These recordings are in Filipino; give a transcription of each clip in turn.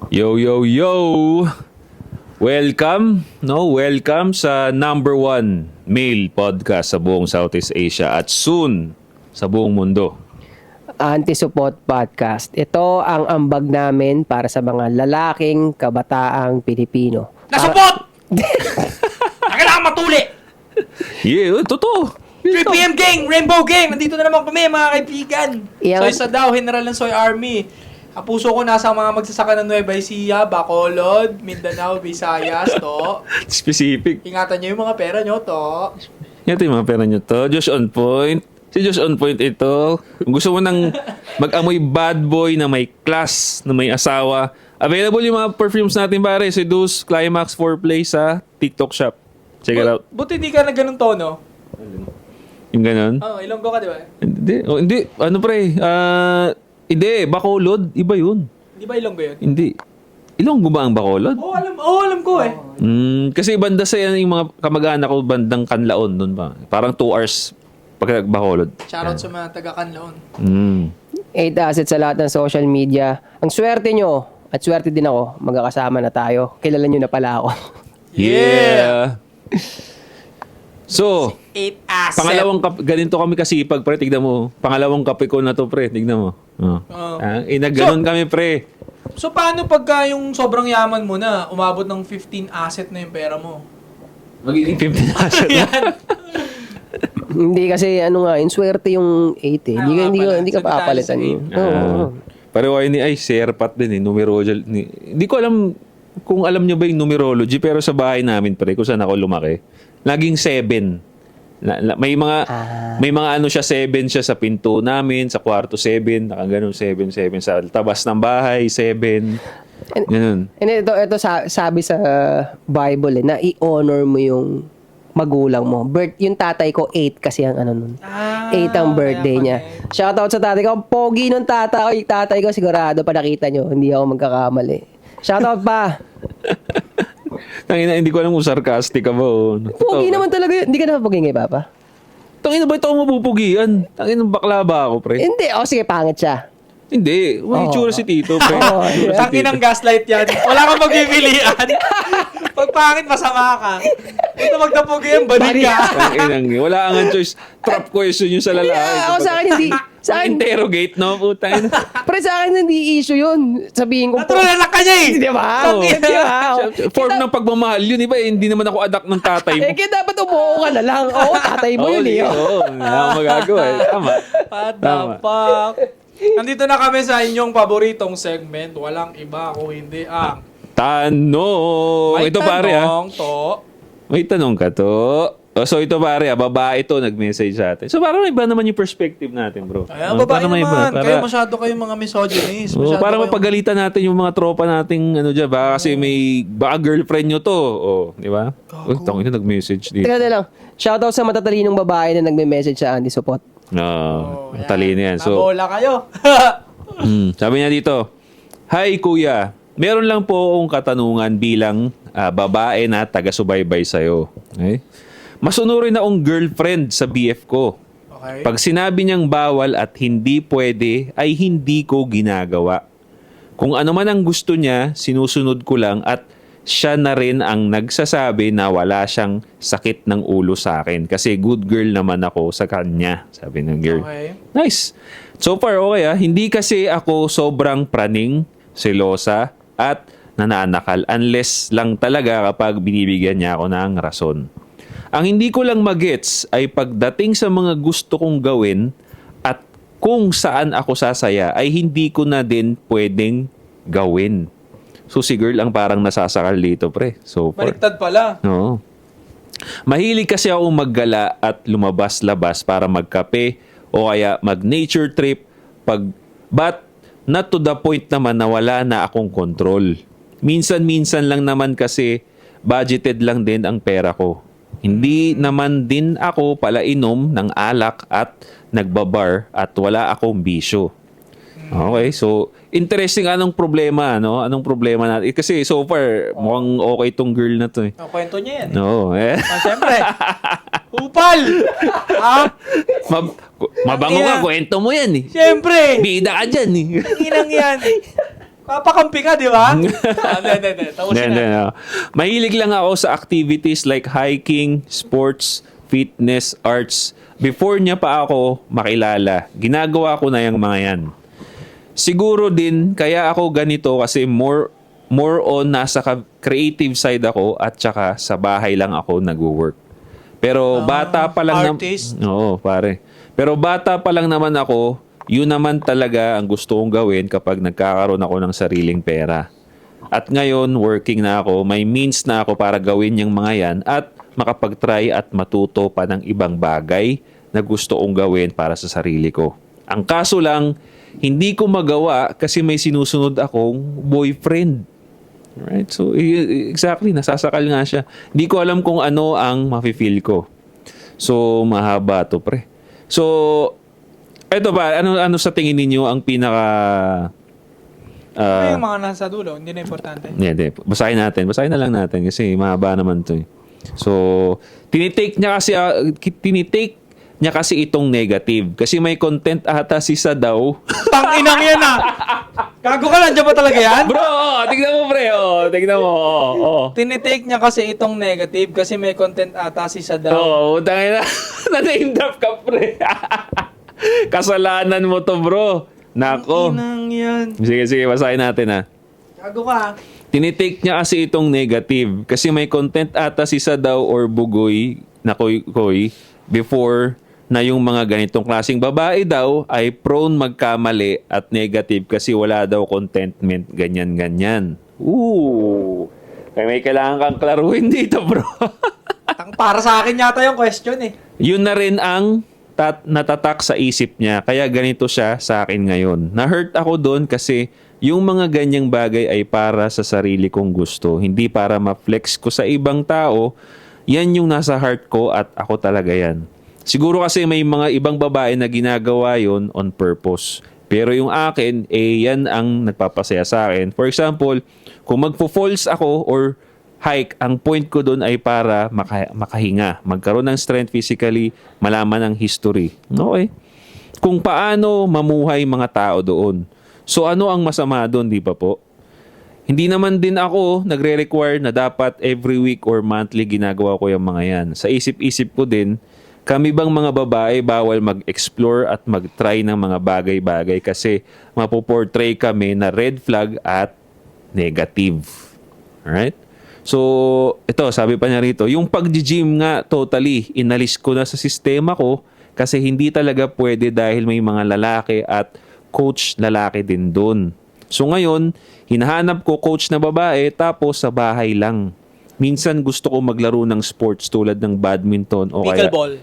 Yo, yo, yo! Welcome sa number 1 male podcast sa buong Southeast Asia at soon sa buong mundo. Anti-Support Podcast. Ito ang ambag namin para sa mga lalaking kabataang Pilipino. Nasupot! Kailangan matuli! Yeah, totoo. 3 PM gang! Rainbow gang! Nandito na naman kami mga kaibigan. Yang- Soy Sadao, General ng Soy Army. Ang puso ko nasa mga magsasaka ng Nueva Ecija, Bacolod, Mindanao, Visayas, to. Specific. Ingatan nyo yung mga pera nyo, to. Ito yung mga pera nyo to. Josh on point. Si Josh on point ito. Kung gusto mo nang mag-amoy bad boy na may class, na may asawa, available yung mga perfumes natin pare. Seduce, Climax, Foreplay sa TikTok shop. Check it out. Buti di ka na ganun tono. Yung ganon. Oo, Ilonggo ka, di ba? Hindi. Ano pre? Hindi. Bacolod. Iba yun. Di ba Ilonggo yun? Hindi. Ilonggo ba ang Bacolod? Alam ko eh. Kasi banda sa yan yung mga kamag-anak ko bandang Kanlaon doon pa. Parang 2 hours pag Bacolod. Shoutout sa mga taga-Kanlaon. 8 assets sa lahat ng social media. Ang swerte nyo, at swerte din ako, magkakasama na tayo. Kilala nyo na pala ako. Yeah. So, 8 asset. pangalawang ganito kami kasipag pre, tignan mo. Pangalawang kape ko na to pre, tignan mo. Oo. Ganun kami pre. So, paano pagka yung sobrang yaman mo na, umabot ng 15 asset na yung pera mo? Magiging 15 asset. Yan. Hindi kasi yung swerte yung 8 eh. Hindi ka Sabi tayo papalitan sa yun. Pareho ni ay serpat din numerology. Hindi ko alam kung alam niyo ba yung numerology pero sa bahay namin pre kung saan ako lumaki. Laging 7. May mga ano siya 7 siya sa pinto namin, sa kwarto 7, nakaganon 7 sa tabas ng bahay 7. Ganun. And ito sabi sa Bible na i-honor mo yung magulang mo. Yung tatay ko 8 kasi ang nun. 8 ang birthday niya. Shoutout sa tatay ko. Pogi nung tatay ko sigurado pa nakita nyo. Hindi ako magkakamali. Shoutout pa. Tangina, hindi ko alam kung sarcastic ka ba o. Pogi naman talaga yun. Hindi ka na pogi ngay, Papa? Tangina ba ito ako mapupugian? Tangina, bakla ba ako, pre? Hindi. Sige, pangit siya. Hindi. May itsura si Tito, pre. Tangin ng gaslight yan. Wala kang magpipilian. Pag pangit, masama ka. Ito magtapogi yan, banig ka. Tanginang, wala kang choice. Trap question yung sa lalaki. Ako sa akin, hindi. Sa akin, Interrogate, no? Putang. pre, sa akin hindi issue yun. Sabihin ko Natural anak ka niya eh. Di ba? Di ba? Form ng pagmamahal yun, iba eh. Hindi naman ako anak ng tatay mo. Kaya dapat umuo ka na lang. Oo, tatay mo yun eh. Oo, wala akong magagawa eh. Tama. Padapak. Nandito na kami sa inyong paboritong segment. Walang iba kung hindi ang... Tanong! May Ito pare tanong to. May tanong ka to. So ito pare babae to nag-message sa atin. So parang iba naman yung perspective natin bro. Ayan, babae Parang may naman. iba. Kayo masyado kayong mga misogynist. Para kayong- mapagalitan natin yung mga tropa nating ano dyan ba? Kasi may baka girlfriend nyo to. Oh, di ba? Uy, tangin na nag-message dito. Teka na lang. Shoutout sa matatalinong babae na nagme-message sa Anti-Support. No, talino yan. So, Nabola kayo. sabi niya dito, Hi Kuya, meron lang po akong katanungan bilang babae na taga-subaybay sa'yo. Okay? Masunurin akong girlfriend sa BF ko. Okay. Pag sinabi niyang bawal at hindi pwede, ay hindi ko ginagawa. Kung ano man ang gusto niya, sinusunod ko lang at siya na rin ang nagsasabi na wala siyang sakit ng ulo sa akin. Kasi good girl naman ako sa kanya, sabi ng girl. Okay. Nice. So far, okay Hindi kasi ako sobrang praning, selosa, at nananakal. Unless lang talaga kapag binibigyan niya ako ng rason. Ang hindi ko lang magets ay pagdating sa mga gusto kong gawin at kung saan ako sasaya ay hindi ko na din pwedeng gawin. So si girl ang parang nasasakal dito pre. So far. Baliktad pala. Oo. Mahilig kasi ako maggala at lumabas-labas para magkape o kaya mag-nature trip but not to the point naman na wala na akong control. Minsan-minsan lang naman kasi budgeted lang din ang pera ko. Hindi naman din ako palainom ng alak at nagbabar at wala akong bisyo. Okay, so interesting anong problema, no? Anong problema natin? Kasi so far, mukhang okay tong girl na to eh. Ang kwento niya yan. No, eh. Siyempre. Upal! Ha? Mabango ka, kwento mo yan eh. Siyempre! Bida ka dyan eh. Inang yan. Papakampi ka, di ba? Hindi. Tapusin Hindi, na. no. Mahilig lang ako sa activities like hiking, sports, fitness, arts. Before niya pa ako makilala, ginagawa ko na yung mga yan. Siguro din, kaya ako ganito kasi more on nasa creative side ako at saka sa bahay lang ako nagwo-work. Pero bata pa lang artist. Oo, pare. Pero bata pa lang naman ako, yun naman talaga ang gusto kong gawin kapag nagkakaroon ako ng sariling pera. At ngayon, working na ako, may means na ako para gawin yung mga yan at makapag-try at matuto pa ng ibang bagay na gusto kong gawin para sa sarili ko. Ang kaso lang, hindi ko magawa kasi may sinusunod akong boyfriend. Right? So, exactly, nasasakal nga siya. Hindi ko alam kung ano ang mafe-feel ko. So, mahaba to, pre. So, eto ba, ano sa tingin ninyo ang pinaka... Ano yung mga nasa dulo? Hindi na importante. Hindi. Basahin na lang natin kasi mahaba naman to eh. So, tinitake niya kasi itong negative. Kasi may content ata si Sa daw. Tanginang yan ah! Gago ka, nandiyan ba talaga yan? Bro, tignan mo pre. Tignan mo. Tinitake niya kasi itong negative kasi may content ata si Sa daw. Tangina. Na-name drop ka pre. Kasalanan mo to bro. Nako. Tanginang yan. Sige, basahin natin ha. Gago ka. Tinitake niya kasi itong negative kasi may content ata si Sa daw or Bugoy na koy before na yung mga ganitong klaseng babae daw ay prone magkamali at negative kasi wala daw contentment, ganyan. Kaya may kailangan kang klaruhin dito, bro. Para sa akin yata yung question eh. Yun na rin ang natatak sa isip niya. Kaya ganito siya sa akin ngayon. Na-hurt ako doon kasi yung mga ganyang bagay ay para sa sarili kong gusto. Hindi para ma-flex ko sa ibang tao. Yan yung nasa heart ko at ako talaga yan. Siguro kasi may mga ibang babae na ginagawa yon on purpose. Pero yung akin, yan ang nagpapasaya sa akin. For example, kung magfo-falls ako or hike, ang point ko doon ay para makahinga. Magkaroon ng strength physically, malaman ang history. Okay? Kung paano mamuhay mga tao doon. So ano ang masama doon, di ba po? Hindi naman din ako nagre-require na dapat every week or monthly ginagawa ko yung mga yan. Sa isip-isip ko din, kami bang mga babae bawal mag-explore at mag-try ng mga bagay-bagay kasi mapoportray kami na red flag at negative. Alright? So, ito, sabi pa niya rito, yung pag-gym nga totally, inalis ko na sa sistema ko kasi hindi talaga pwede dahil may mga lalaki at coach lalaki din doon. So ngayon, hinahanap ko coach na babae tapos sa bahay lang. Minsan gusto ko maglaro ng sports tulad ng badminton o Pickleball.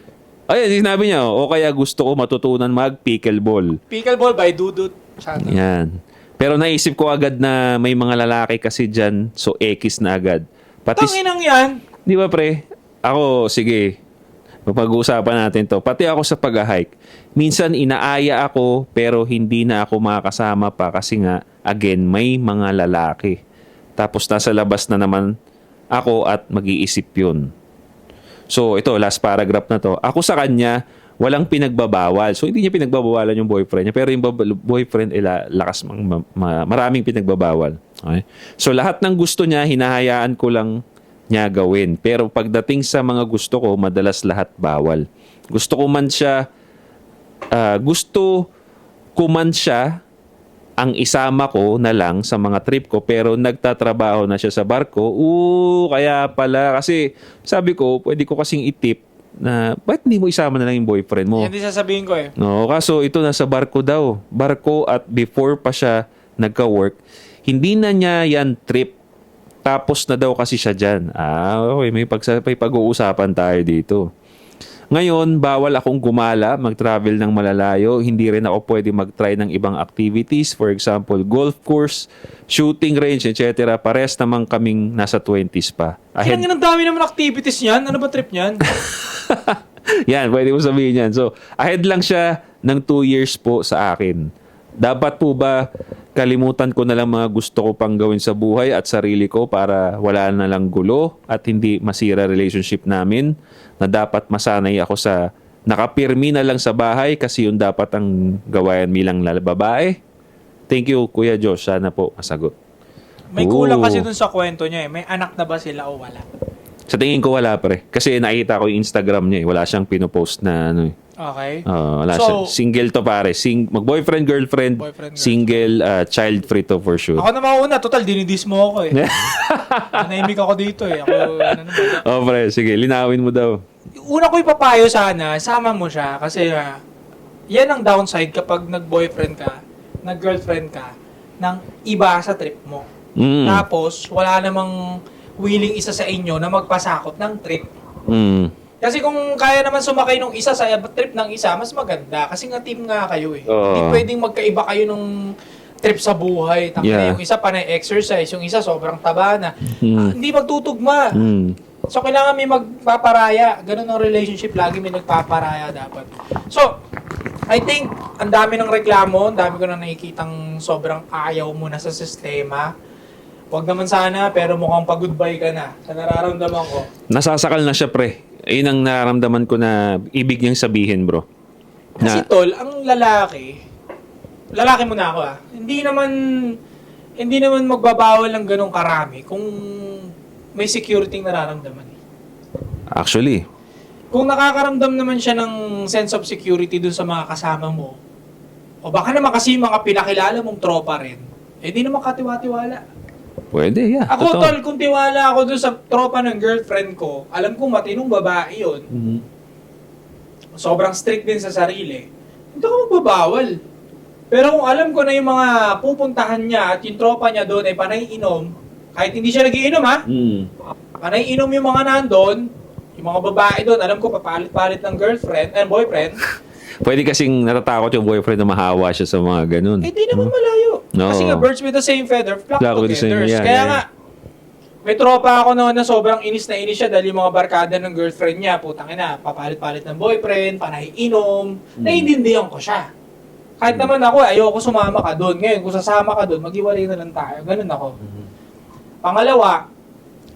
Ayun, sinabi niya, o kaya gusto ko matutunan mag-pickleball. Pickleball by Dudut. Yan. Pero naisip ko agad na may mga lalaki kasi dyan, so X na agad. Tanginang yan. Di ba pre? Ako, sige, mapag-uusapan natin to. Pati ako sa pag-hike. Minsan inaaya ako pero hindi na ako makakasama pa kasi nga, again, may mga lalaki. Tapos nasa labas na naman ako at mag-iisip yun. So, ito, last paragraph na to. Ako sa kanya, walang pinagbabawal. So, hindi niya pinagbabawalan yung boyfriend niya. Pero yung boyfriend, lakas, maraming pinagbabawal. Okay? So, lahat ng gusto niya, hinahayaan ko lang niya gawin. Pero pagdating sa mga gusto ko, madalas lahat bawal. Gusto ko man siya ang isama ko na lang sa mga trip ko pero nagtatrabaho na siya sa barko. Kaya pala. Kasi sabi ko, pwede ko kasing itip na ba't hindi mo isama na lang yung boyfriend mo? Yan din sasabihin ko eh. No, kaso ito nasa barko daw. Barko at before pa siya nagka-work, hindi na niya yan trip. Tapos na daw kasi siya dyan. Okay, may pag-uusapan tayo dito. Ngayon, bawal akong gumala, mag-travel ng malalayo. Hindi rin ako pwede mag-try ng ibang activities. For example, golf course, shooting range, etc. Pares naman kaming nasa 20s pa. Ang dami naman activities niyan. Ano ba trip niyan? Yan, pwede mo sabihin yan. So, ahead lang siya ng 2 years po sa akin. Dapat po ba kalimutan ko na lang mga gusto ko pang gawin sa buhay at sarili ko para wala na lang gulo at hindi masira relationship namin, na dapat masanay ako sa nakapirmi na lang sa bahay kasi yun dapat ang gawain bilang babae? Thank you, Kuya Josh. Sana po masagot. May kulang Oo. kasi dun sa kwento niya eh. May anak na ba sila o wala? Sa tingin ko wala pre. Kasi nakita ko yung Instagram niya eh. Wala siyang pinopost na ano eh. Okay. Wala So, siya. Single to pare. Mag-boyfriend, girlfriend, Boyfriend, girlfriend. single, child free to for sure. Ako na mauna. Total, dinidis mo ako eh. Nanahimik ako dito eh. Ako, ano naman. Oh, pre. Sige, linawin mo daw. Una ko ipapayo sana, sama mo siya. Kasi yan ang downside kapag nag-boyfriend ka, nag-girlfriend ka, ng iba sa trip mo. Mm. Tapos, wala namang willing isa sa inyo na magpasakop ng trip. Mm. Kasi kung kaya naman sumakay nung isa sa trip ng isa, mas maganda. Kasi nga team nga kayo eh. Oo. Hindi pwedeng magkaiba kayo nung trip sa buhay. Yeah. Yung isa panay exercise, yung isa sobrang taba na. Mm. Hindi magtutugma. Mm. So, kailangan may magpaparaya. Ganun ang relationship. Lagi may nagpaparaya dapat. So, I think, ang dami ng reklamo. Ang dami ko na nakikitang sobrang ayaw mo na sa sistema. Huwag naman sana, pero mukhang pag-goodbye ka na. Sa nararamdaman ko. Nasasakal na siya, pre. Ayun ang nararamdaman ko na ibig niyang sabihin, bro. Kasi tol, ang lalaki muna ako hindi naman magbabawal ng ganong karami kung may security nararamdaman. Actually, Kung nakakaramdam naman siya ng sense of security dun sa mga kasama mo, o baka naman kasi mga pinakilala mong tropa rin, di naman katiwa-tiwala. pwede, yeah. Ako, Totoo. tol, kung tiwala ako dun sa tropa ng girlfriend ko, alam kong matinong babae yun, Mhm. sobrang strict din sa sarili, hindi ako magbabawal. Pero kung alam ko na yung mga pupuntahan niya at yung tropa niya doon ay panay inom, kahit hindi siya nagiinom ha, Mm. panay inom yung mga nandun, yung mga babae doon, alam ko papalit-palit ng girlfriend and boyfriend, Pwede kasing natatakot yung boyfriend na mahawa siya sa mga ganun. di naman malayo. No. Kasi nga, birds with the same feather, flock Flock with the same- together. yeah, Kaya yeah. nga, may tropa ako noon na sobrang inis na inis siya dahil yung mga barkada ng girlfriend niya, putang ina, papalit-palit ng boyfriend, panay inom, naiintindihan ko siya. Kahit naman ako, ayoko sumama ka doon. Ngayon, kung sasama ka doon, maghiwalay na lang tayo. Ganun ako. Pangalawa,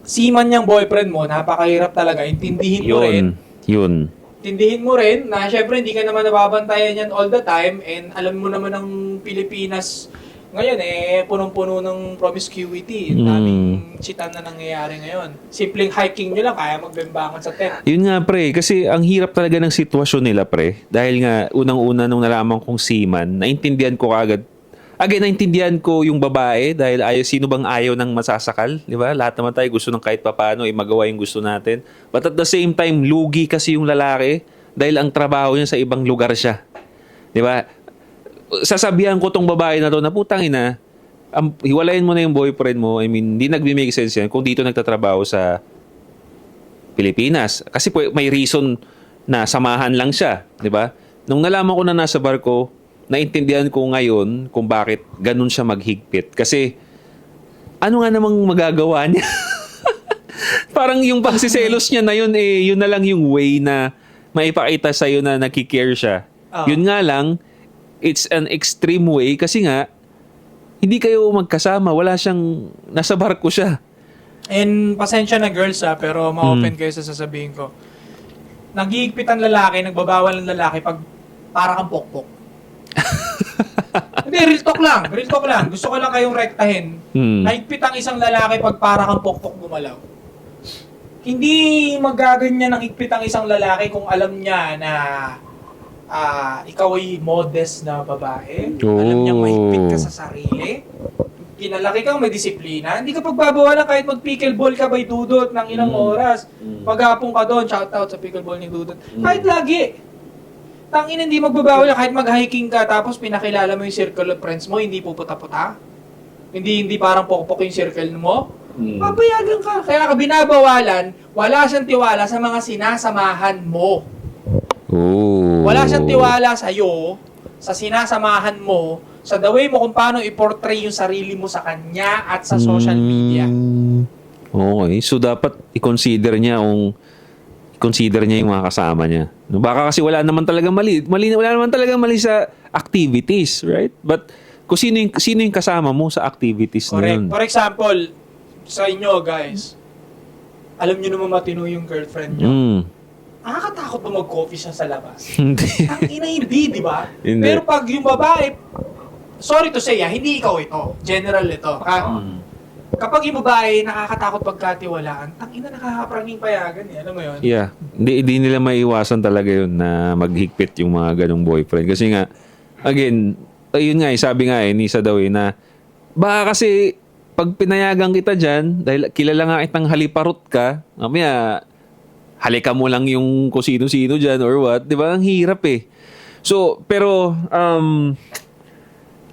seaman niyang boyfriend mo, napakahirap talaga. Intindihin mo rin. Yun. Tindihin mo rin na syempre hindi ka naman nababantayan yan all the time and alam mo naman ng Pilipinas ngayon punong-puno ng promiscuity. Ang daming chitan na nangyayari ngayon. Simpleng hiking nyo lang, kaya magbembangan sa tent. Yun nga, pre. Kasi ang hirap talaga ng sitwasyon nila, pre. Dahil nga, unang-una nung nalaman kong seaman, naintindihan ko agad. Again, naintindihan ko yung babae dahil sino bang ayaw ng masasakal? Di ba? Lahat naman tayo gusto ng kahit papano magawa yung gusto natin. But at the same time, lugi kasi yung lalaki dahil ang trabaho niya sa ibang lugar siya. Di ba? Sasabihan ko tong babae na to na putang ina, hiwalayin mo na yung boyfriend mo. I mean, hindi nagbi-make sense yan kung dito nagtatrabaho sa Pilipinas. Kasi may reason na samahan lang siya. Di ba? Nung nalaman ko na nasa barko, naintindihan ko ngayon kung bakit ganun siya maghigpit. Kasi, ano nga namang magagawa niya? Parang yung pagsiselos niya na yun, yun na lang yung way na maipakita sa'yo na nakikare siya. Yun nga lang, it's an extreme way kasi nga, hindi kayo magkasama. Wala siyang, nasa barko siya. And pasensya na girls pero ma-open kayo sa sasabihin ko. Naghihigpit ang lalaki, nagbabawal ang lalaki pag para kang pokpok. Hindi, real talk lang. Gusto ko lang kayong rektahin. Nahigpit ang isang lalaki pag para kang pokpok gumalaw. Hindi magaganyan ng higpit ang isang lalaki kung alam niya na ikaw ay modest na babae. Alam niya mahigpit ka sa sarili. Kinalaki kang may disiplina. Hindi ka pagbabawalan kahit mag-pickleball ka by Dudot ng ilang oras. Maghapon ka doon, shoutout sa pickleball ni Dudot. Kahit lagi. Tangin hindi magbabawal kahit mag-hiking ka tapos pinakilala mo yung circle of friends mo, hindi puputa-puta. Hindi parang pokpok yung circle mo. Papayagan ka. Kaya ka binabawalan, wala siyang tiwala sa mga sinasamahan mo. Wala siyang tiwala sa iyo, sa sinasamahan mo, sa the way mo kung paano i-portray yung sarili mo sa kanya at sa social media. Okay. So, dapat i-consider niya yung mga kasama niya. No, baka kasi wala naman talaga mali. Wala naman talaga mali sa activities, right? But kung sino yung kasama mo sa activities na Correct. yun. For example, sa inyo guys, alam niyo naman matino yung girlfriend niyo. Nakakatakot ba mag-coffee siya sa labas? Hindi. Ang ina hindi, di ba? Hindi. Pero pag yung babae, sorry to say, hindi ikaw ito. General ito. Kapag yung babae nakakatakot pagkatiwalaan, tangina nakakapranging payagan eh. Alam mo yun? Yeah. Hindi nila maiwasan talaga yun na maghigpit yung mga ganong boyfriend. Kasi nga, again, ayun nga sabi nga Nisa daw na baka kasi pag pinayagan kita dyan, dahil kilala nga kitang haliparot ka, mamaya halika mo lang yung kung sino-sino dyan or what, di ba? Ang hirap eh. So, pero,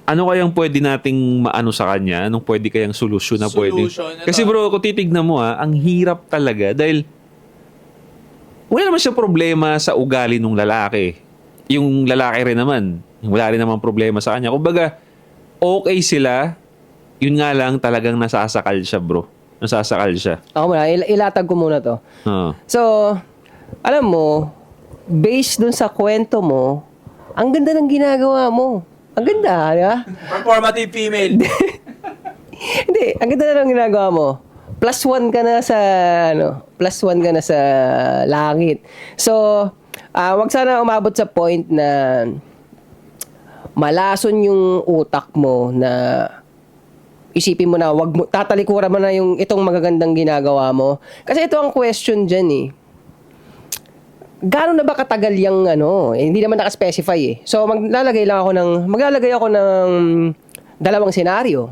ano kayang pwede nating maano sa kanya? Anong pwede kayang solusyon na pwede? Ito. Kasi bro, kung titignan mo ang hirap talaga dahil wala naman siya problema sa ugali ng lalaki. Yung lalaki rin naman, wala rin naman problema sa kanya. Kumbaga, okay sila, yun nga lang talagang nasasakal siya bro. Nasasakal siya. Ako muna, ilatag ko muna to. So, alam mo, based dun sa kwento mo, ang ganda ng ginagawa mo. Ang ganda, di ba? Performative female. Hindi, ang ganda na ng ginagawa mo. +1 ka na sa, +1 ka na sa langit. So, wag sana umabot sa point na malason yung utak mo na isipin mo na wag mo, tatalikuran mo na yung itong magagandang ginagawa mo. Kasi ito ang question dyan eh. Gano'n na ba katagal yung hindi naman naka-specify eh. So maglalagay ako ng dalawang senaryo.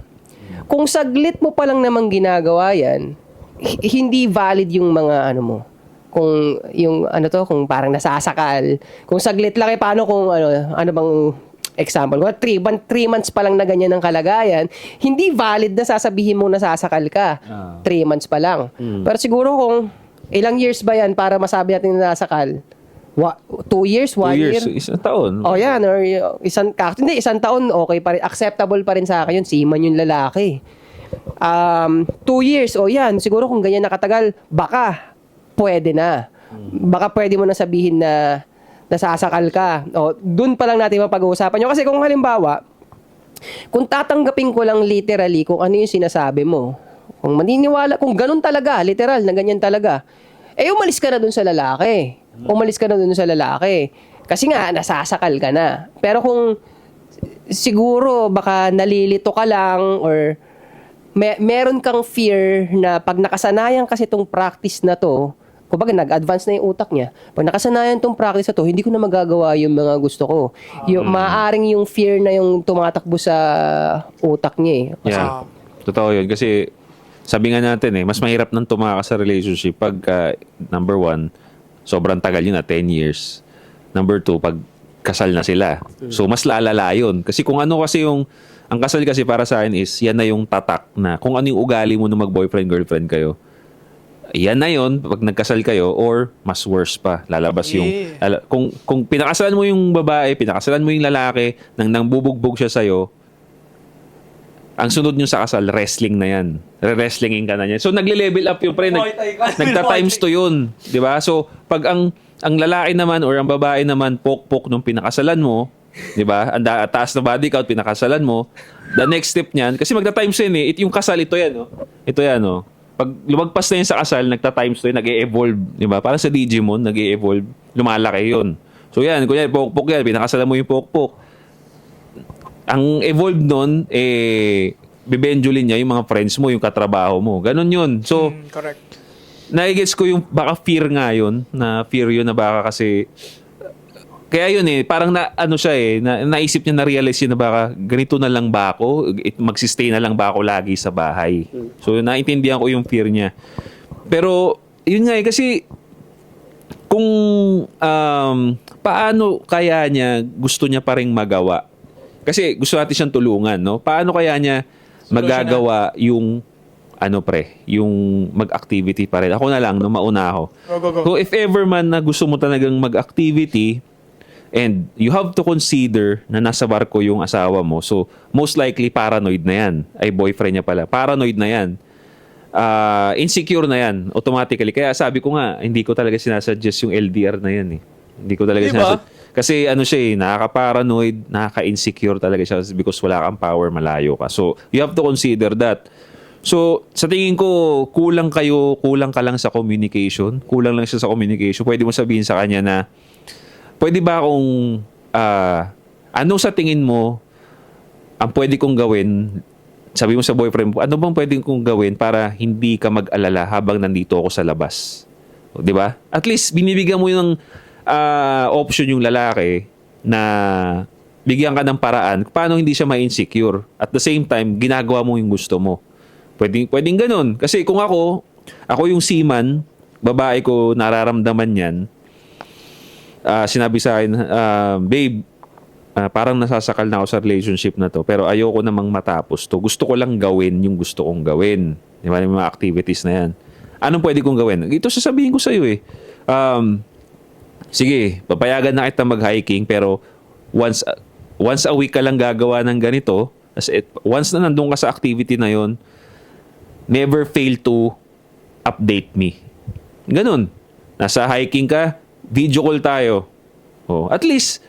Kung saglit mo pa lang namang ginagawa yan, hindi valid yung mga mo. Kung yung kung parang nasasakal. Kung saglit lang paano kung ano bang example, 3 months pa lang na ganyan ang kalagayan, hindi valid na sasabihin mo nasasakal ka. 3 months pa lang. Pero siguro kung ilang years ba yan para masabi natin na nasakal? 2 years? 1 year? Isang taon. O yan, or isang taon, okay pa rin. Acceptable pa rin sa akin yun. Seaman yung lalaki. 2 years, o yan. Siguro kung ganyan nakatagal, baka pwede na. Baka pwede mo na sabihin na nasasakal ka. O, dun pa lang natin mapag-uusapan nyo. Kasi kung halimbawa, kung tatanggapin ko lang literally kung ano yung sinasabi mo, kung maniniwala, kung ganun talaga, literal, na ganyan talaga, umalis ka na dun sa lalaki. Umalis ka na dun sa lalaki. Kasi nga, nasasakal ka na. Pero kung siguro, baka nalilito ka lang or meron kang fear na pag nakasanayan kasi tong practice na to, kumbaga nag-advance na yung utak niya, pag nakasanayan tong practice na to, hindi ko na magagawa yung mga gusto ko. Maaring yung fear na yung tumatakbo sa utak niya eh. Yeah. Totoo yun. Kasi sabi nga natin mas mahirap nang tumakas sa relationship pag number 1, sobrang tagal yun 10 years. Number 2, pag kasal na sila. So mas lalala yun. Kasi kung ano kasi ang kasal kasi para sa akin is, yan na yung tatak na kung ano yung ugali mo nung mag-boyfriend-girlfriend kayo. Yan na yun pag nagkasal kayo or mas worse pa. Lalabas yung kung pinakasalan mo yung babae, pinakasalan mo yung lalaki, nang bubugbog siya sa'yo, ang sunod nyo sa kasal, wrestling na yan. Re-wrestlingin ka na yan. So, nagle-level up yung pre. Nagta-times to yun. Di ba? So, pag ang lalaki naman or ang babae naman, pok-pok nung pinakasalan mo, di ba? Ang taas na body count, pinakasalan mo, the next step niyan, kasi magta-times yun eh. Yung kasal, ito yan. Ito yan. Pag lumagpas na yun sa kasal, nagta-times to yun, nag-e-evolve. Di ba? Parang sa Digimon, nag-e-evolve. Lumalaki yun. So, yan. Kunyari, pok-pok yan. Pinakasalan mo yung pok-pok. Ang evolve nun, bibendulin niya yung mga friends mo, yung katrabaho mo. Ganon yun. So, correct. naigets ko yung baka fear nga yun, na fear yun na baka kasi, kaya yun parang naisip niya, na-realize yun na baka ganito na lang ba ako, magsistay na lang ba ako lagi sa bahay. So, naintindihan ko yung fear niya. Pero, yun nga kasi, kung paano kaya niya gusto niya pa rin magawa. Kasi gusto natin siyang tulungan, no? Paano kaya niya magagawa yung yung mag-activity pa rin. Ako na lang, mauna ako. Go. So, if ever man na gusto mo talagang mag-activity and you have to consider na nasa barko yung asawa mo, so, most likely paranoid na yan. Ay, boyfriend niya pala. Paranoid na yan. Insecure na yan, automatically. Kaya sabi ko nga, hindi ko talaga sinasuggest yung LDR na yan eh. Hindi ko talaga sinasuggest. Kasi siya nakaka-paranoid, nakaka-insecure talaga siya because wala kang power, malayo ka. So, you have to consider that. So, sa tingin ko, kulang ka lang sa communication. Kulang lang siya sa communication. Pwede mo sabihin sa kanya na, pwede ba akong, ano sa tingin mo, ang pwede kong gawin, sabi mo sa boyfriend mo, ano bang pwede kong gawin para hindi ka mag-alala habang nandito ako sa labas? O, di ba? At least, binibigyan mo yung option yung lalaki na bigyan ka ng paraan paano hindi siya ma-insecure. At the same time, ginagawa mo yung gusto mo. Pwedeng ganun. Kasi kung ako yung seaman, babae ko nararamdaman yan, sinabi sa akin, babe, parang nasasakal na ako sa relationship na to, pero ayoko namang matapos to. Gusto ko lang gawin yung gusto kong gawin. Di ba? Yung mga activities na yan. Anong pwede kong gawin? Ito sasabihin ko sa'yo eh. Sige, papayagan na kita mag-hiking, pero once a week ka lang gagawa ng ganito. Once na nandun ka sa activity na yon, never fail to update me. Ganun. Nasa hiking ka, video call tayo. Oh, at least,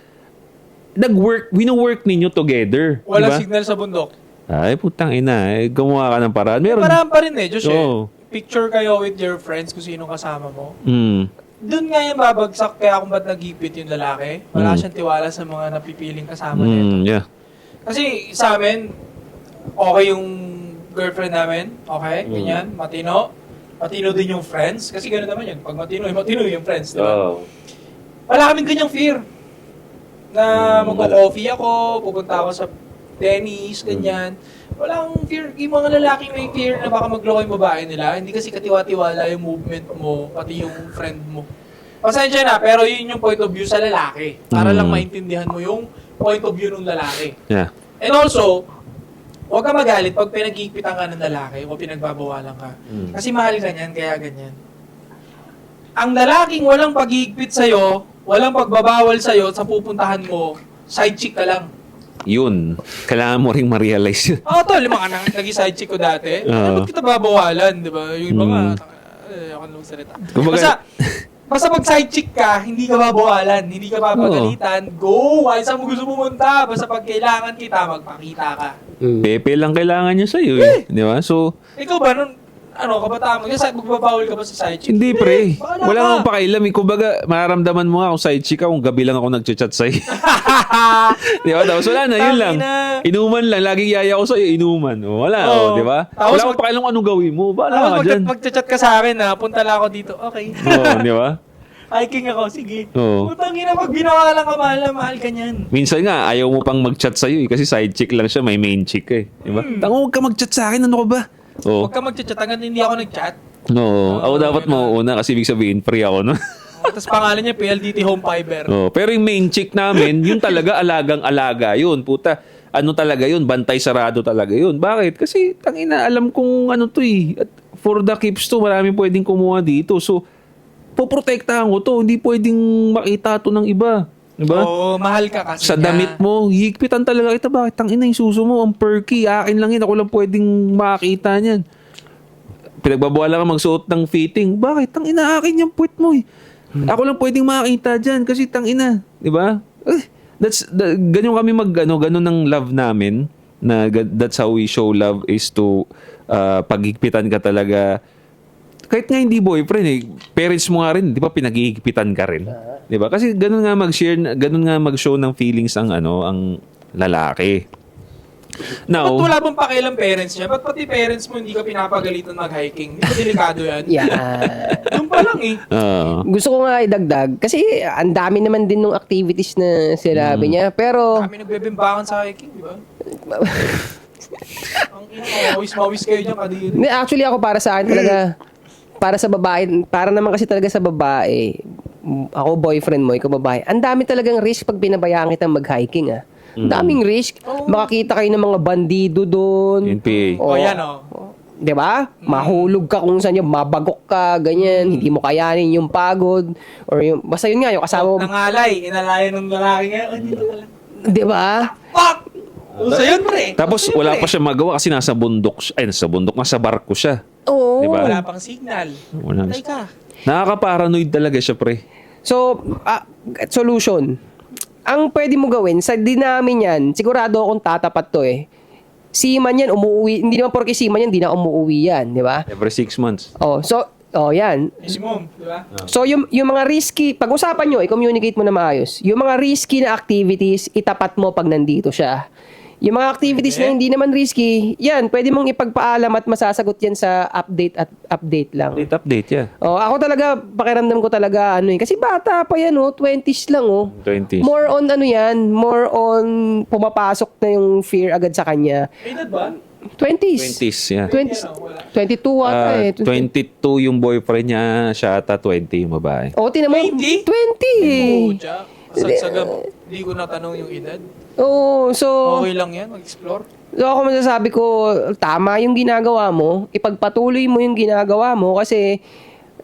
wino-work ninyo together. Wala diba? signal sa bundok. Ay, putang ina. Gumawa ka ng paraan. Meron. Parang pa rin Josh. Oo. Picture kayo with your friends kung sino kasama mo. Mm. Doon nga yung babagsak kaya kung ba't nagipit yung lalaki. Wala siyang tiwala sa mga napipiling kasama nito. Yeah. Kasi sa amin, okay yung girlfriend namin. Okay, ganyan. Matino. Matino din yung friends. Kasi gano'n naman yun. Pag matino yung friends. Diba? Wala kaming ganyang fear. Na mag-coffee ako, pupunta ako sa tennis, ganyan. Walang fear. Yung mga lalaki may fear na baka magloko yung babae nila. Hindi kasi katiwa-tiwala yung movement mo, pati yung friend mo. Pasensya na, pero yun yung point of view sa lalaki. Para lang maintindihan mo yung point of view ng lalaki. Yeah. And also, huwag ka magalit pag pinagkikipitan ka ng lalaki o pinagbabawalan ka. Kasi mahal ka niyan, kaya ganyan. Ang lalaking walang pag-iigpit sa'yo, walang pagbabawal sa'yo sa pupuntahan mo, side chick ka lang. Yun. Kailangan mo ring ma-realize yun. Oo, tol, lima ka nang naging side chick ko dati. Ba't kita babawalan, di ba? Yung iba nga, ako nung salita. Basta pag side chick ka, hindi ka babawalan, hindi ka papagalitan, go! Ay, saan mo gusto pumunta? Basta pag kailangan kita, magpakita ka. Pepe lang kailangan niya sa'yo eh. Di ba? So, Ikaw ba, nung kabataan mo, magbabawal ka ba sa side chick? hindi pre. Bahala Wala ka. akong pakailam. Kumbaga, mararamdaman mo nga kung side chick ka kung gabi lang ako nagchat sa'yo. Di ba? Tapos wala na, yun lang. Tangina. Inuman lang. Laging yaya ko sa'yo, inuman. O, wala, Oo. di ba? Tapos Wala akong pakailam kung anong gawin mo. Bahala ka dyan. Magchat ka sa akin na, punta lang ako dito. Okay. Oo, di ba? Hiking ako, sige. Oo. Putang ina, pag binawalan ka, mahal ka niyan. Minsan nga, ayaw mo pang mag-chat sa'yo eh. Kasi side chick lang siya, may main chick eh. Di ba? Tango, huwag ka mag-chat sa akin. Ano ka ba? Oo. Huwag ka mag-chat hanggang hindi ako nag-chat. Oo. Ako dapat mauuna kasi ibig sabihin free ako, no? Tapos pangalan niya, PLDT Home Fiber. Oh, pero yung main chick namin, yun talaga alagang-alaga yun. Puta, ano talaga yun, bantay sarado talaga yun. Bakit? Kasi tangina, alam kong ano to eh. At for the keeps to, marami pwedeng kumuha dito. So, poprotektahan ko to. Hindi pwedeng makita to ng iba. Diba? Oo, mahal ka kasi Sa damit mo, higpitan talaga kita. Bakit? Tangina, yung suso mo, ang perky. Akin lang yun. Ako lang pwedeng makakita niyan. Pinagbabawala ka magsuot ng fitting. Bakit? Tangina, akin yung puwet mo eh. Ako lang pwedeng makakita dyan kasi tangina. Di ba? Ganyan kami ganun ng love namin. That's how we show love is to paghigpitan ka talaga. Kahit nga hindi boyfriend eh. Parents mo nga rin, di ba pinaghihigpitan ka rin? Di ba? Kasi ganun nga mag-share, ganun nga mag-show ng feelings ang lalaki. Now, Ba't wala bang pakialam parents niya? Ba't pati parents mo hindi ka pinapagalitan mag-hiking? Hindi ba delikado yan? Yan. Doon pa lang eh. Gusto ko nga idagdag kasi ang dami naman din ng activities na sinabi niya. Pero Kami nagbebimbangan sa hiking, di ba? Ang ina, mawis kayo dyan kadiri. actually ako para sa akin talaga, para sa babae, para naman kasi talaga sa babae, ako boyfriend mo, ikaw babae, ang dami talagang risk pag pinabayaan kitang mag-hiking ah. Ang daming risk. Makakita kayo ng mga bandido doon. NPA. O yan o. 'Di ba? Mahulog ka kung saan yung mabagok ka, ganyan, hindi mo kayanin yung pagod or yung basta yun nga yung kasama mo, Nangalay, inalayan ng lalaki ngayon. Dito ka lang. 'di ba? Fuck! Uso yun, pre. tapos wala pa siya magawa kasi nasa bundok. Nasa barko siya. Oo. Di ba? Wala pang signal. Wala. Patay ka. Nakaka-paranoid talaga siya, pre. So, solution. Ang pwede mo gawin, sa dinamin yan, sigurado akong tatapat to eh. Seaman yan, umuwi. Hindi naman porke seaman yan, hindi na umuwi yan, di ba? Every 6 months. Yan. Minimum, di ba? So, yung mga risky, pag-usapan nyo, i-communicate mo na maayos. Yung mga risky na activities, itapat mo pag nandito siya. Yung mga activities na hindi naman risky, yan, pwede mong ipagpaalam at masasagot yan sa update lang. Update, yeah. Oh, ako talaga, pakiramdam ko talaga, kasi bata pa yan, 20s lang, 20s. More on, more on pumapasok na yung fear agad sa kanya. Edad ba? 20s. 20s, yeah. 22 ata 22 yung boyfriend niya, siya ata 20 yung babae. Oh, tinan mo. 20? 20. Jack. Sagsagab. Hindi ko natanong yung edad. Oh, so... Okay lang yan, mag-explore. So ako masasabi ko, tama yung ginagawa mo, ipagpatuloy mo yung ginagawa mo kasi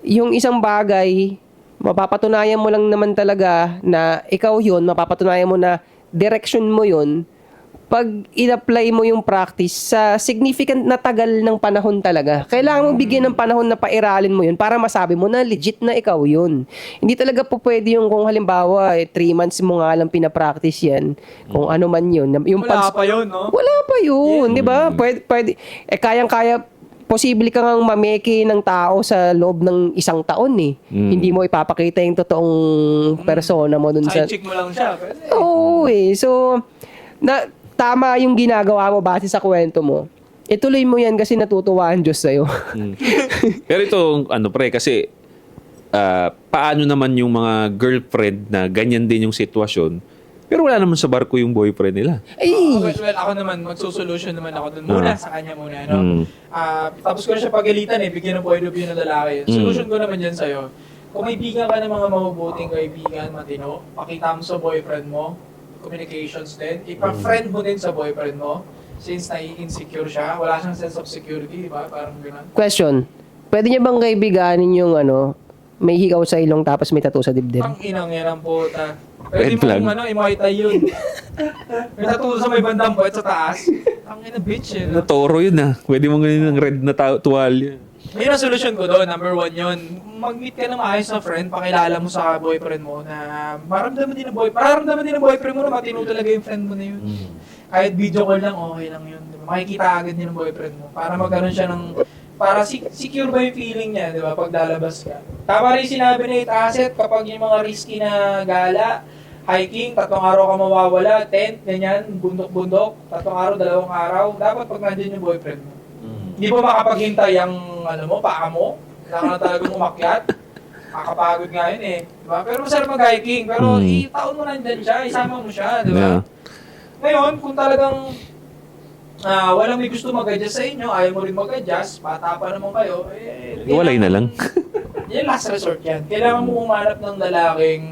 yung isang bagay, mapapatunayan mo lang naman talaga na ikaw yun, mapapatunayan mo na direction mo yun pag in-apply mo yung practice sa significant na tagal ng panahon talaga. Kailangan mo bigyan ng panahon na pairalin mo yun para masabi mo na legit na ikaw yun. Hindi talaga po pwede yung kung halimbawa 3 months mo nga lang pinapractice yan, kung ano man yun. Yung Wala pa yun, no? Wala pa yun, di ba? Pwede, kayang-kaya, posible ka ngang mameke ng tao sa loob ng 1 taon eh. Hindi mo ipapakita yung totoong persona mo dun sa... Side chick mo lang siya. Pwede. Oo eh. So, tama yung ginagawa mo base sa kwento mo. Ituloy mo yan kasi natutuwa ang Diyos sa'yo. Pero ito, pre, kasi paano naman yung mga girlfriend na ganyan din yung sitwasyon, pero wala naman sa barko yung boyfriend nila. Ay! Well, ako naman, magsusolution naman ako dun muna sa kanya muna, no? Tapos ko na siya pagalitan bigyan ng point of view ng lalaki. Solution ko naman dyan sa'yo. Kung may bigan ka ng mga mabubuting kaibigan, matino, pakita mo sa boyfriend mo, communications din, ipa-friend mo din sa boyfriend mo, since nai-insecure siya, wala siyang sense of security, di ba? Parang gano'n. Question. Pwede niya bang kaibiganin yung may higaw sa ilong tapos may tattoo sa dibdib? Ang inang yan ang puta. Red Pwede flag. mong imuaytay yun. May tattoo sa may bandang puwet sa taas. Ang ina bitch no? Toro yun Pwede mo ganyan ng red na tuwalya. Yun ang solusyon ko doon. Number 1 yun. Mag-meet ka ng maayos na friend, pakilala mo sa boyfriend mo na maramdaman din ng boyfriend mo na matino talaga yung friend mo na yun. Kahit video call lang, okay lang yun. Diba? Makikita agad niya ng boyfriend mo. Para magkaroon siya ng... Para secure ba yung feeling niya, di ba? Pag lalabas ka. Tama rin sinabi ni Asset, kapag yung mga risky na gala, hiking, 3 araw ka mawawala, tent, ganyan, bundok-bundok, 3 araw, 2 araw, dapat pag nandiyan yung boyfriend mo. Hindi mo makapaghintay ang paa mo. Kailangan na talagang umakyat. Makakapagod nga yun Diba? Pero masarap mag-hiking. Pero itaon mo nandyan siya, isama mo siya. Diba? Yeah. Ngayon, kung talagang walang may gusto mag-adjust sa inyo, ayaw mo rin mag-adjust, bata pa naman kayo, Walay na lang. yan last resort yan. Kailangan mo umanap ng lalaking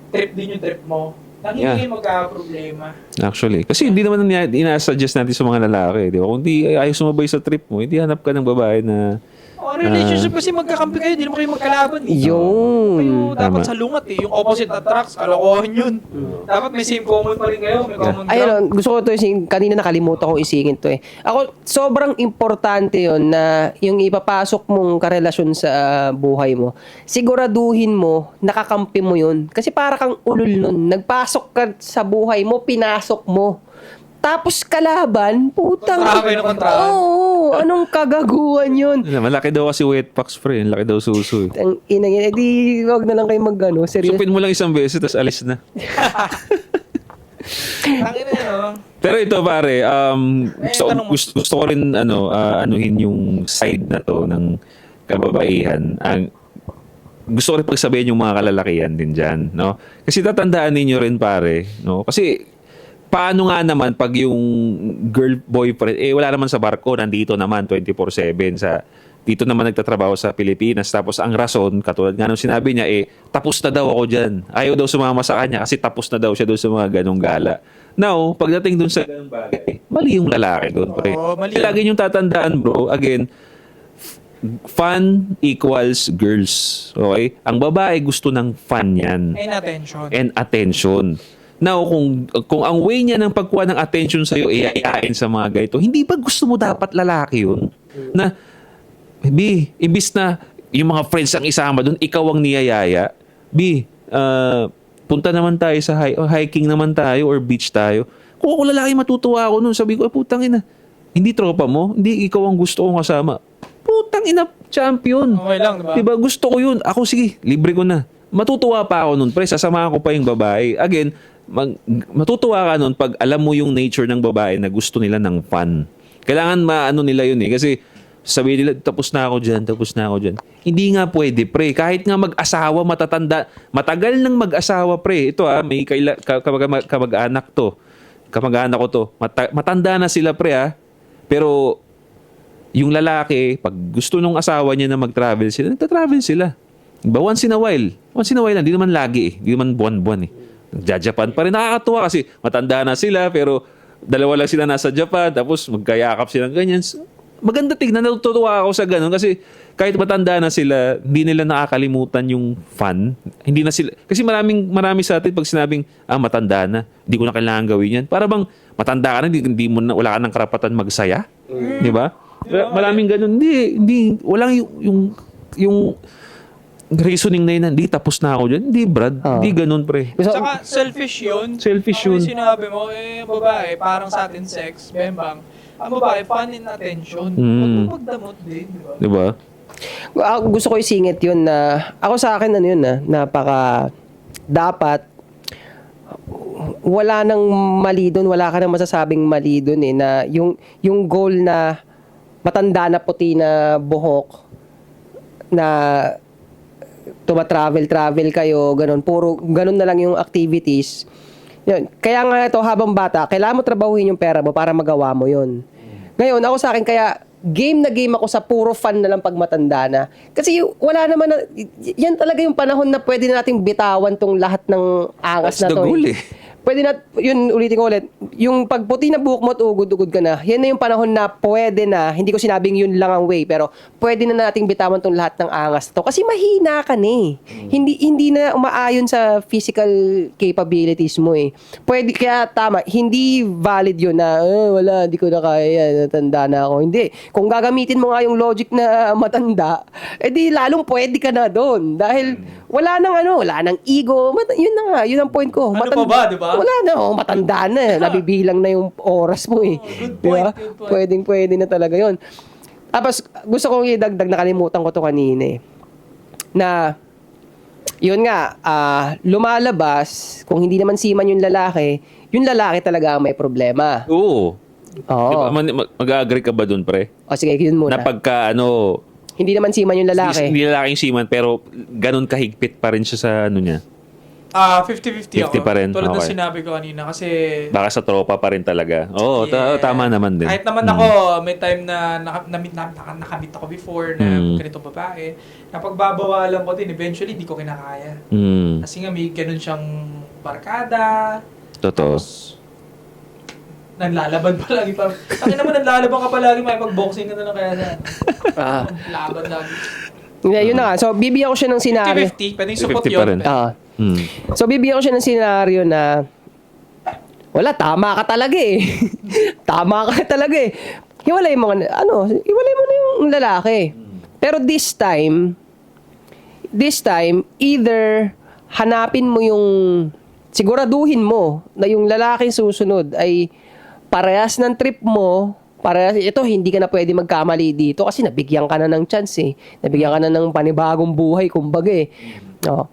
trip din yung trip mo. Nang hindi magkakaproblema. Actually. Kasi hindi naman ina-suggest natin sa mga lalaki. Di ba? Kung di ayaw sumabay sa trip mo, hindi hanap ka ng babae na... Relationship kasi magkakampi kayo, hindi naman kayo magkalaban. Yun. Kayo dapat Tama. salungat Yung opposite attracts, kalokohan yun. Dapat may same common pa rin kayo, may common ground. Ayun, gusto ko ito kanina nakalimutan ko isingin to Ako, sobrang importante yon na yung ipapasok mong karelasyon sa buhay mo. Siguraduhin mo, nakakampi mo yun. Kasi para kang ulol nun. Nagpasok ka sa buhay mo, pinasok mo. Tapos kalaban, putang... Kontrahan kayo ng kontrahan. Oo, anong kagaguhan yun? Malaki daw kasi wetpacks, pre. Laki daw suso. Ang ina yun, edi wag na lang kayo seryoso. Supin mo lang isang beses, tapos alis na. Tangina yun, Pero ito pare, tanong mo. gusto ko rin anuhin yung side na to ng kababaihan. Gusto ko rin pagsabihin yung mga kalalakihan din dyan, no? Kasi tatandaan ninyo rin pare, no? Kasi paano nga naman pag yung girl boyfriend wala naman sa barko, nandito naman 24/7 dito naman nagtatrabaho sa Pilipinas, tapos ang rason katulad nga nung sinabi niya tapos na daw ako diyan. Ayaw daw sumama sa kanya kasi tapos na daw siya doon sa mga ganong gala. Now, pagdating doon sa ganung bagay, mali yung lalaki doon, pre. Oo, mali. Lagi yung tatandaan, bro. Again, fun equals girls. Okay? Ang babae gusto ng fun yan. And attention. Now, kung ang way niya ng pagkuha ng attention sa'yo, iayain sa mga ganito, hindi ba gusto mo dapat lalaki yun? Na, imbis na yung mga friends ang isama doon, ikaw ang niyayaya, punta naman tayo sa hiking naman tayo or beach tayo. Kung ako lalaki, matutuwa ako nun. Sabi ko, putang ina, hindi tropa mo, hindi ikaw ang gusto kong kasama. Putang ina, champion. Okay lang, diba? Diba? Gusto ko yun. Ako, sige, libre ko na. Matutuwa pa ako nun, pre. Sasamahan ko pa yung babae. Again, matutuwa ka nun pag alam mo yung nature ng babae na gusto nila ng fun. Kailangan maano nila yun eh. Kasi sabihin nila, tapos na ako dyan. Hindi nga pwede, pre. Kahit nga mag-asawa, matatanda, matagal nang mag-asawa, pre. Ito may kamag-anak to. Kamag-anak ko to. Matanda na sila, pre, Pero, yung lalaki, pag gusto nung asawa niya na mag-travel sila, nagta-travel sila. Diba? Once in a while lang. Di naman lagi Di naman buwan-buwan Nagja-Japan pa rin. Nakakatuwa kasi matanda na sila, pero dalawa lang sila nasa Japan, tapos magkayakap sila ganyan. Maganda tignan, natutuwa ako sa ganun kasi kahit matanda na sila, hindi nila nakakalimutan yung fun. Hindi na sila, kasi marami sa atin pag sinabing, matanda na, hindi ko na kailangan gawin yan. Para bang matanda ka na, hindi mo na, wala ka ng karapatan magsaya. Di ba? Maraming ganun. Hindi, walang yung reasoning na yun, hindi, tapos na ako dyan. Hindi, Brad. Hindi ganun, pre. Tsaka selfish yun. Selfish Ang yun. sinabi mo, babae, parang sa atin sex, bembang. Ang babae, fun and attention. Magdamot din, di ba? Di ba? Gusto ko isingit yun na, ako sa akin napaka, dapat, wala nang mali doon, wala ka nang masasabing mali doon na yung goal na matanda na puti na buhok, na tumatravel kayo, ganun. Puro ganun na lang yung activities. Yun. Kaya nga ito, habang bata, kailangan mo trabahuhin yung pera mo para magawa mo yun. Ngayon, ako sa akin, kaya game na game ako sa puro fun na lang pag matanda na. Kasi wala naman na, yan talaga yung panahon na pwede na nating bitawan tong lahat ng angas That's na the to. goal Pwede na, yun, ulitin ko ulit, yung pagputi na buhok mo at ugod-ugod ka na, yan na yung panahon na pwede na, hindi ko sinabing yun lang ang way, pero pwede na nating bitawan tong lahat ng angas to. Kasi mahina ka na Hindi na umaayon sa physical capabilities mo Pwede, kaya tama, hindi valid yun na, wala, hindi ko na kaya, natanda na ako. Hindi. Kung gagamitin mo nga yung logic na matanda, edi lalong pwede ka na doon. Dahil wala nang ego. Yun na nga, yun ang point ko. Ano pa ba, di ba? Wala na, matanda na. Nabibilang na yung oras mo good Di ba? point, good point. Pwede na talaga yon. Tapos, gusto kong idagdag, nakalimutan ko to kanina na, yun nga, lumalabas, kung hindi naman seaman yung lalaki talaga ang may problema. Oo. Oo. Diba? Mag-agree ka ba dun, pre? O sige, yun muna. Na pagka Hindi naman seaman yung lalaki. Hindi lalaki yung seaman, pero ganun kahigpit pa rin siya sa niya. 50-50 ako. 50 pa rin, Tulad ng okay. sinabi ko kanina kasi Baka sa tropa pa rin talaga. Oo, yeah, tama naman din. kahit naman ako, may time na nakamit ako before na ganitong babae, na pagbabawalan ko din, eventually, di ko kinakaya. Kasi nga may ganun siyang barkada. Totoo. Tapos, nanlalaban pa lagi. Taki naman, nanlalaban ka pa lagi, may pag-boxing ka na lang kaya na. Laban lagi. Yun na nga. So, bibigyan ko siya ng senaryo. 50-50, pwedeng support 50 pa yun. rin. So, bibigyan ko siya ng senaryo na wala, tama ka talaga Tama ka talaga Hiwalay mo na yung lalaki. Pero this time, either hanapin mo yung, siguraduhin mo na yung lalaking susunod ay parehas ng trip mo, ito, hindi ka na pwede magkamali dito kasi nabigyan ka na ng chance Nabigyan ka na ng panibagong buhay, kumbaga No.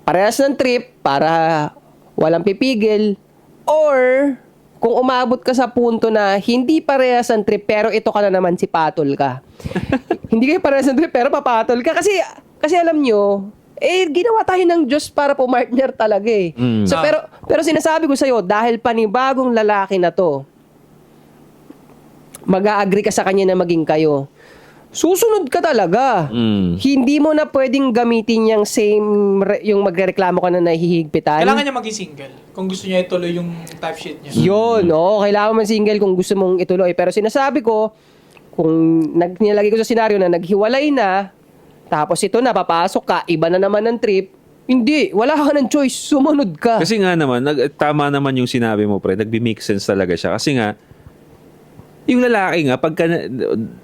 Parehas ng trip para walang pipigil, or kung umabot ka sa punto na hindi parehas ang trip pero ito ka na naman si patol ka. Hindi kayo parehas ng trip pero papatol ka kasi alam nyo, ginawa tayo ng Diyos para pumartner talaga So, pero sinasabi ko sa'yo, dahil panibagong lalaki na to, mag-a-agree ka sa kanya na maging kayo, susunod ka talaga. Hindi mo na pwedeng gamitin yung yung magreklamo ka na nahihigpitan. Kailangan niya maging single kung gusto niya ituloy yung type shit niya. Yun, kailangan man single kung gusto mong ituloy. Pero sinasabi ko, kung nilagay ko sa senaryo na naghiwalay na, tapos ito na, papasok ka, iba na naman ang trip, hindi, wala ka ng choice, sumunod ka. Kasi nga naman, tama naman yung sinabi mo, pre. Nagbi-make sense talaga siya. Kasi nga, yung lalaki nga,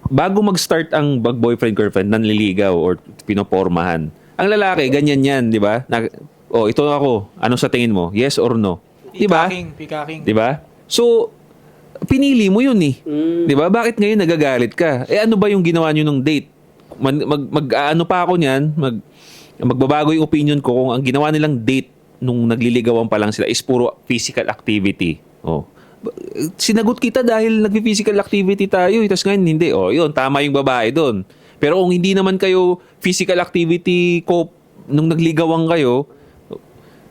bago mag-start ang boyfriend-girlfriend, nanliligaw or pinopormahan. Ang lalaki, ganyan yan, di ba? Ito ako. Ano sa tingin mo? Yes or no? Di ba? Pikaking. Di ba? So, pinili mo yun Di ba? Bakit ngayon nagagalit ka? Ano ba yung ginawa nyo nung date? Ano pa ako niyan? Magbabago yung opinion ko kung ang ginawa nilang date nung nagliligawan pa lang sila is puro physical activity. Oh. Sinagot kita dahil nag-physical activity tayo. Tapos ngayon, hindi. Oh, yun, tama yung babae doon. Pero kung hindi naman kayo physical activity ko nung nagligawan kayo,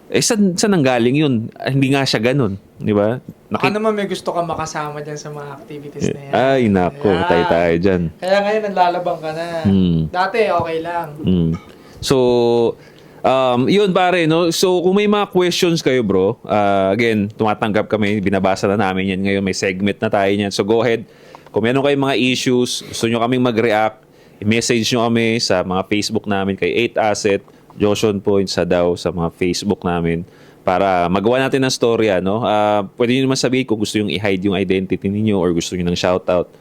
saan nanggaling yun? Hindi nga siya ganun. Di ba? Baka naman may gusto ka makasama dyan sa mga activities na yan. Ay, nako. Ayan. Tayo dyan. Kaya ngayon, naglalabang ka na. Dati, okay lang. So, yun pare, no? So, kung may mga questions kayo, bro, again, tumatanggap kami, binabasa na namin yan ngayon, may segment na tayo niyan. So, go ahead. Kung meron kayong mga issues, gusto nyo kaming mag-react, i-message nyo kami sa mga Facebook namin kay 8Asset, Joshon Point sa sa mga Facebook namin para magawa natin ng storya, no? Pwede nyo naman sabihin kung gusto yung i-hide yung identity ninyo or gusto nyo ng shoutout.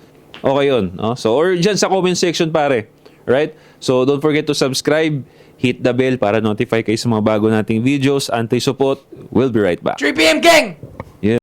Okay yun, no? So, or dyan sa comment section, pare. Right? So, don't forget to subscribe, hit the bell para notify kayo sa mga bago nating videos. Antay support. We'll be right back. 3 p.m. gang!